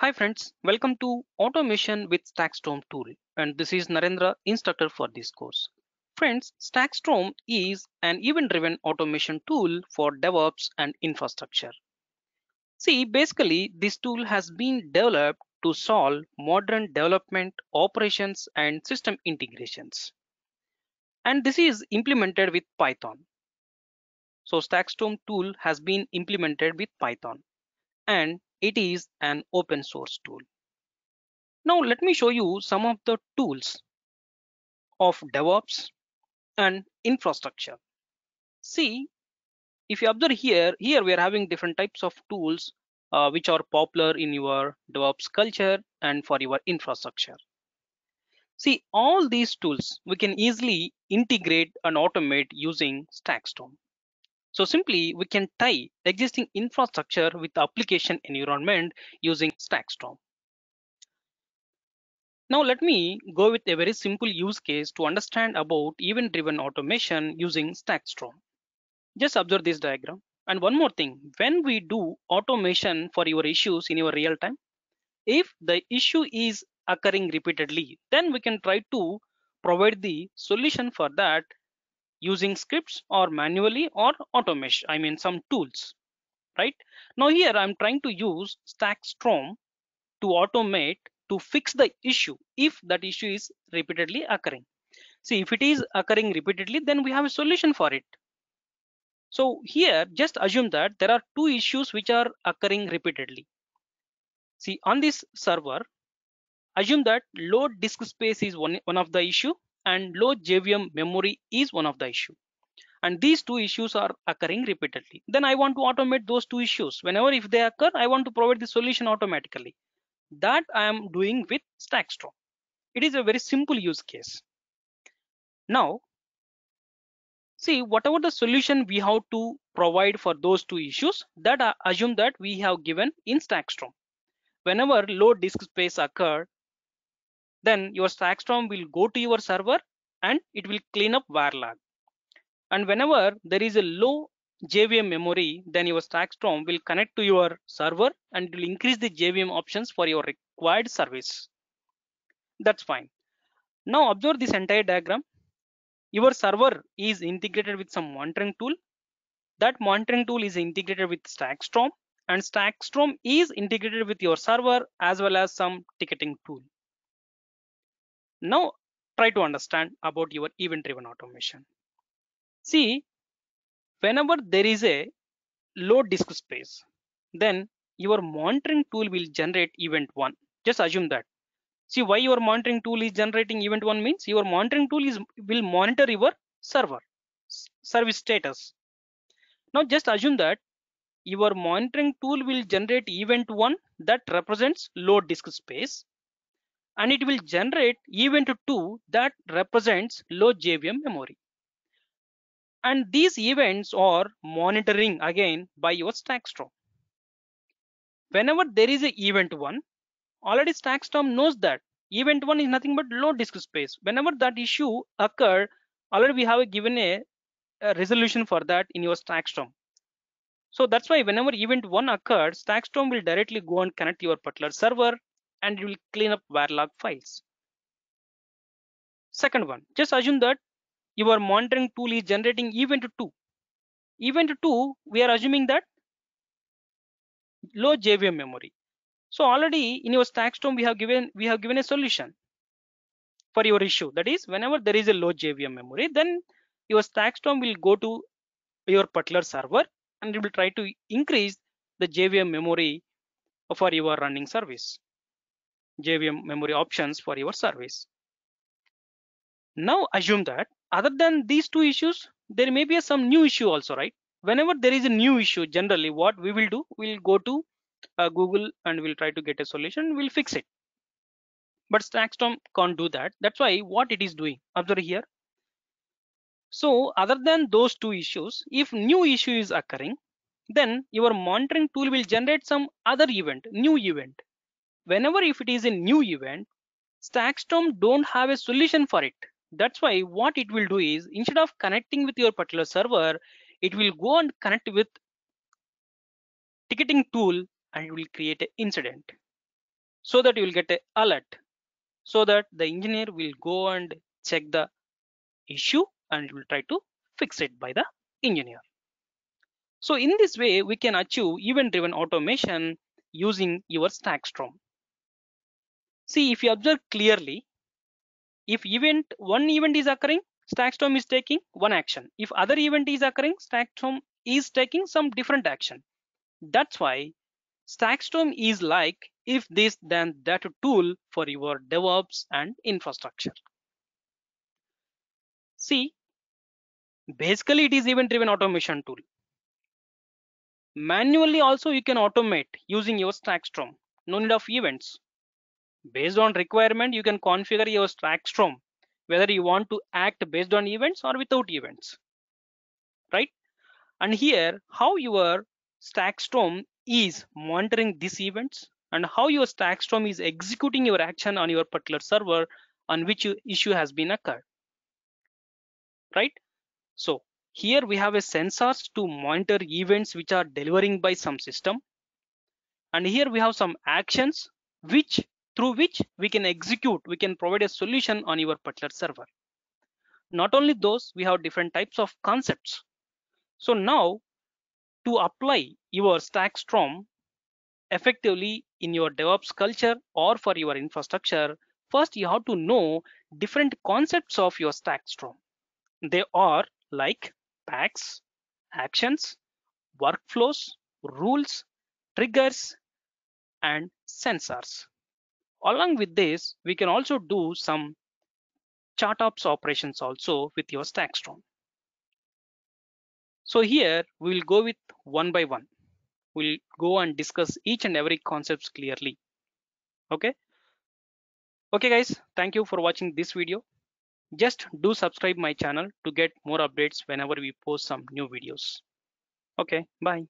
Hi friends, welcome to Automation with Stackstorm tool, and this is Narendra, instructor for this course. Friends, Stackstorm is an event-driven automation tool for DevOps and infrastructure. See, basically this tool has been developed to solve modern development, operations and system integrations. And this is implemented with Python. So Stackstorm tool has been implemented with Python and it is an open source tool. Now let me show you some of the tools of DevOps and infrastructure. See, if you observe here we are having different types of tools which are popular in your DevOps culture and for your infrastructure. See, all these tools we can easily integrate and automate using Stackstorm. So simply we can tie existing infrastructure with the application environment using Stackstorm. Now let me go with a very simple use case to understand about event-driven automation using Stackstorm. Just observe this diagram. And one more thing, when we do automation for your issues in your real time, if the issue is occurring repeatedly, then we can try to provide the solution for that using scripts or manually or automation, I mean some tools, right? Now here I'm trying to use Stackstorm to automate to fix the issue if that issue is repeatedly occurring. See, if it is occurring repeatedly, then we have a solution for it. So here, just assume that there are two issues which are occurring repeatedly. See, on this server, assume that low disk space is one of the issue and low JVM memory is one of the issue. And these two issues are occurring repeatedly. Then I want to automate those two issues. Whenever if they occur, I want to provide the solution automatically. That I am doing with Stackstorm. It is a very simple use case. Now, see, whatever the solution we have to provide for those two issues, that I assume that we have given in Stackstorm. Whenever low disk space occur, then your Stackstorm will go to your server and it will clean up var log. And whenever there is a low JVM memory, then your Stackstorm will connect to your server and it will increase the JVM options for your required service. That's fine. Now observe this entire diagram. Your server is integrated with some monitoring tool. That monitoring tool is integrated with Stackstorm, and Stackstorm is integrated with your server as well as some ticketing tool. Now try to understand about your event-driven automation. See, whenever there is a low disk space, then your monitoring tool will generate event 1. Just assume that. See, why your monitoring tool is generating event 1 means your monitoring tool will monitor your server service status. Now just assume that your monitoring tool will generate event 1 that represents low disk space, and it will generate event 2 that represents low JVM memory. And these events are monitoring again by your Stackstorm. Whenever there is a event 1, already Stackstorm knows that event 1 is nothing but low disk space. Whenever that issue occurred, already we have given a resolution for that in your Stackstorm. So that's why whenever event 1 occurs, Stackstorm will directly go and connect your particular server and it will clean up var log files. Second one, just assume that your monitoring tool is generating event 2. Event 2, we are assuming that low JVM memory. So already in your Stackstorm we have given a solution for your issue. That is, whenever there is a low JVM memory, then your Stackstorm will go to your particular server and it will try to increase the JVM memory for your running service. JVM memory options for your service. Now assume that other than these two issues, there may be some new issue also, right? Whenever there is a new issue, generally what we will do, we'll go to Google and we'll try to get a solution, we'll fix it. But Stackstorm can't do that. That's why what it is doing, observe here. So other than those two issues, if new issue is occurring, then your monitoring tool will generate some other event, new event. Whenever if it is a new event, Stackstorm don't have a solution for it. That's why what it will do is instead of connecting with your particular server, it will go and connect with ticketing tool and it will create an incident. so that you will get a alert, so that the engineer will go and check the issue and will try to fix it by the engineer. So in this way, we can achieve event-driven automation using your Stackstrom. See, if you observe clearly, if one event is occurring, Stackstrom is taking one action. If other event is occurring, Stackstrom is taking some different action. That's why Stackstrom is like if this then that tool for your DevOps and infrastructure. See, basically it is event-driven automation tool. Manually also you can automate using your Stackstrom. No need of events. Based on requirement, you can configure your Stackstrom whether you want to act based on events or without events, right? And here, how your Stackstrom is monitoring these events and how your Stackstrom is executing your action on your particular server on which issue has been occurred, right? So here we have a sensors to monitor events which are delivering by some system, and here we have some actions which through which we can execute, we can provide a solution on your particular server. Not only those, we have different types of concepts. So now to apply your Stackstrom effectively in your DevOps culture or for your infrastructure, first you have to know different concepts of your Stackstrom. They are like packs, actions, workflows, rules, triggers, and sensors. Along with this, we can also do some chart ops operations also with your Stackstrom. So here we will go with one by one. We'll go and discuss each and every concepts clearly. Okay. Okay guys, thank you for watching this video. Just do subscribe my channel to get more updates whenever we post some new videos. Okay, bye.